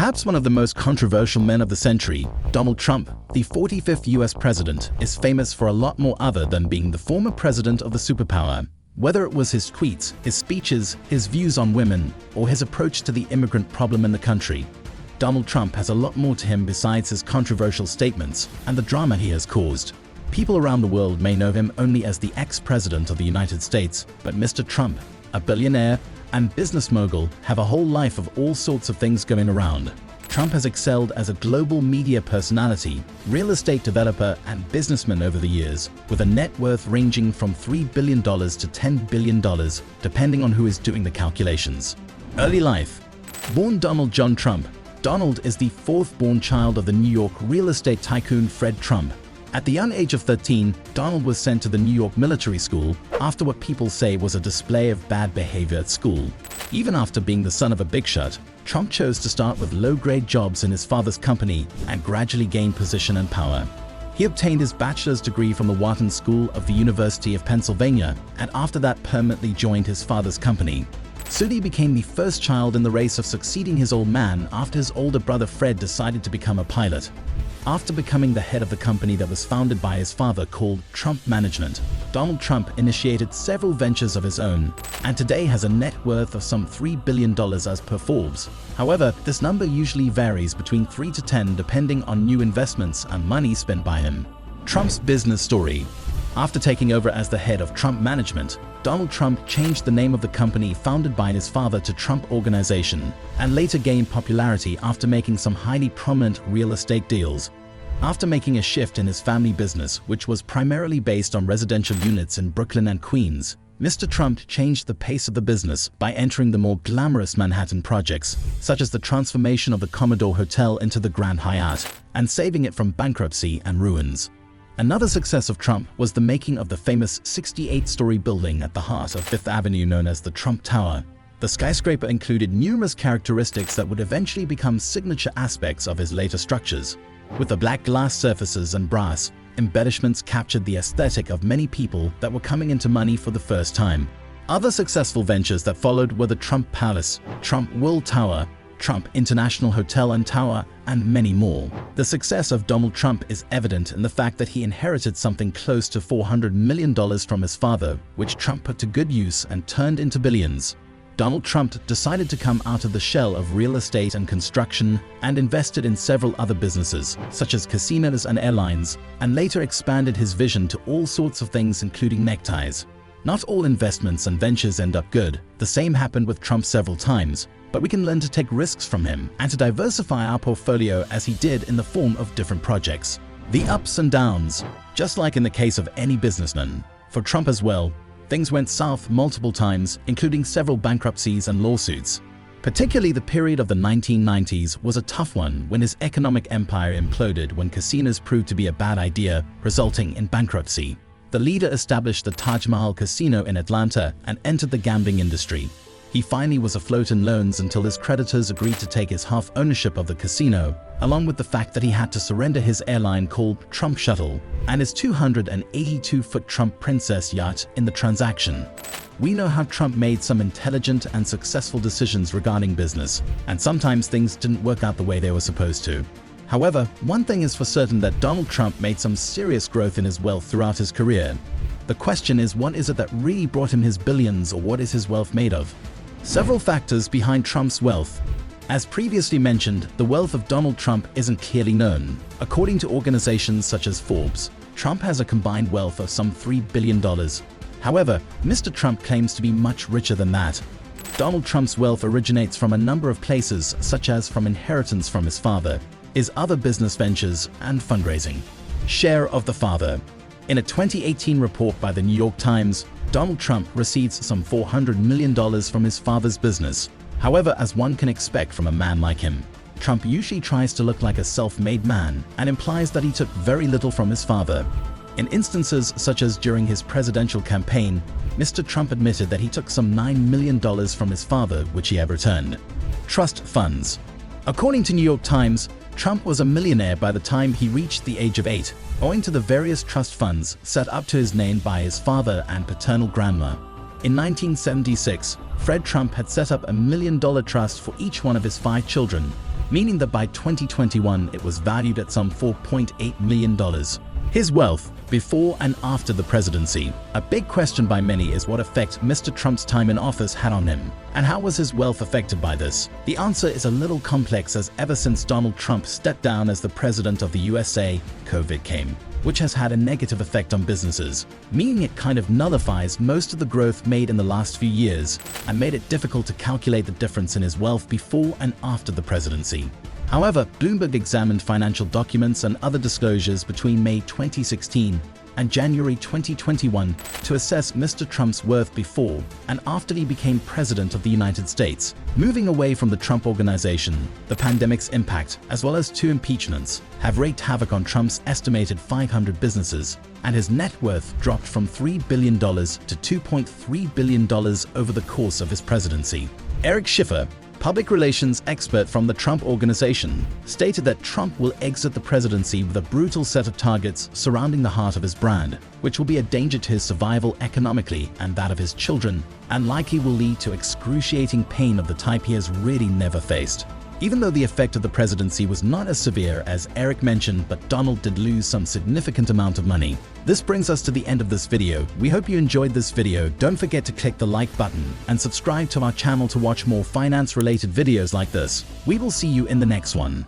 Perhaps one of the most controversial men of the century, Donald Trump, the 45th US president, is famous for a lot more other than being the former president of the superpower. Whether it was his tweets, his speeches, his views on women, or his approach to the immigrant problem in the country, Donald Trump has a lot more to him besides his controversial statements and the drama he has caused. People around the world may know him only as the ex-president of the United States, but Mr. Trump, a billionaire and business mogul, have a whole life of all sorts of things going around. Trump has excelled as a global media personality, real estate developer, and businessman over the years, with a net worth ranging from $3 billion to $10 billion, depending on who is doing the calculations. Early life. Born Donald John Trump, Donald is the fourth-born child of the New York real estate tycoon Fred Trump. At the young age of 13, Donald was sent to the New York military school after what people say was a display of bad behavior at school. Even after being the son of a big shot, Trump chose to start with low-grade jobs in his father's company and gradually gain position and power. He obtained his bachelor's degree from the Wharton School of the University of Pennsylvania, and after that permanently joined his father's company. Soon he became the first child in the race of succeeding his old man after his older brother Fred decided to become a pilot. After becoming the head of the company that was founded by his father called Trump Management, Donald Trump initiated several ventures of his own, and today has a net worth of some $3 billion as per Forbes. However, this number usually varies between 3 to 10 depending on new investments and money spent by him. Trump's business story. After taking over as the head of Trump Management, Donald Trump changed the name of the company founded by his father to Trump Organization, and later gained popularity after making some highly prominent real estate deals. After making a shift in his family business, which was primarily based on residential units in Brooklyn and Queens, Mr. Trump changed the pace of the business by entering the more glamorous Manhattan projects, such as the transformation of the Commodore Hotel into the Grand Hyatt, and saving it from bankruptcy and ruins. Another success of Trump was the making of the famous 68-story building at the heart of Fifth Avenue known as the Trump Tower. The skyscraper included numerous characteristics that would eventually become signature aspects of his later structures. With the black glass surfaces and brass, embellishments captured the aesthetic of many people that were coming into money for the first time. Other successful ventures that followed were the Trump Palace, Trump World Tower, Trump International Hotel and Tower, and many more. The success of Donald Trump is evident in the fact that he inherited something close to $400 million from his father, which Trump put to good use and turned into billions. Donald Trump decided to come out of the shell of real estate and construction and invested in several other businesses, such as casinos and airlines, and later expanded his vision to all sorts of things including neckties. Not all investments and ventures end up good. The same happened with Trump several times, but we can learn to take risks from him and to diversify our portfolio as he did in the form of different projects. The ups and downs, just like in the case of any businessman. For Trump as well, things went south multiple times, including several bankruptcies and lawsuits. Particularly the period of the 1990s was a tough one when his economic empire imploded when casinos proved to be a bad idea, resulting in bankruptcy. The leader established the Taj Mahal Casino in Atlanta and entered the gambling industry. He finally was afloat in loans until his creditors agreed to take his half ownership of the casino, along with the fact that he had to surrender his airline called Trump Shuttle and his 282-foot Trump Princess yacht in the transaction. We know how Trump made some intelligent and successful decisions regarding business, and sometimes things didn't work out the way they were supposed to. However, one thing is for certain, that Donald Trump made some serious growth in his wealth throughout his career. The question is, what is it that really brought him his billions, or what is his wealth made of? Several factors behind Trump's wealth. As previously mentioned, the wealth of Donald Trump isn't clearly known. According to organizations such as Forbes, Trump has a combined wealth of some $3 billion. However, Mr. Trump claims to be much richer than that. Donald Trump's wealth originates from a number of places, such as from inheritance from his father, his other business ventures, and fundraising. Share of the father. In a 2018 report by the New York Times, Donald Trump receives some $400 million from his father's business. However, as one can expect from a man like him, Trump usually tries to look like a self-made man and implies that he took very little from his father. In instances such as during his presidential campaign, Mr. Trump admitted that he took some $9 million from his father, which he had returned. Trust funds. According to New York Times, Trump was a millionaire by the time he reached the age of 8, owing to the various trust funds set up to his name by his father and paternal grandma. In 1976, Fred Trump had set up $1 million trust for each one of his 5 children, meaning that by 2021 it was valued at some $4.8 million. His wealth before and after the presidency. A big question by many is what effect Mr. Trump's time in office had on him, and how was his wealth affected by this? The answer is a little complex, as ever since Donald Trump stepped down as the president of the USA, COVID came, which has had a negative effect on businesses, meaning it kind of nullifies most of the growth made in the last few years and made it difficult to calculate the difference in his wealth before and after the presidency. However, Bloomberg examined financial documents and other disclosures between May 2016 and January 2021 to assess Mr. Trump's worth before and after he became president of the United States. Moving away from the Trump Organization, the pandemic's impact, as well as 2 impeachments, have wreaked havoc on Trump's estimated 500 businesses, and his net worth dropped from $3 billion to $2.3 billion over the course of his presidency. Eric Schiffer, public relations expert from the Trump Organization, stated that Trump will exit the presidency with a brutal set of targets surrounding the heart of his brand, which will be a danger to his survival economically and that of his children, and likely will lead to excruciating pain of the type he has really never faced. Even though the effect of the presidency was not as severe as Eric mentioned, but Donald did lose some significant amount of money. This brings us to the end of this video. We hope you enjoyed this video. Don't forget to click the like button and subscribe to our channel to watch more finance-related videos like this. We will see you in the next one.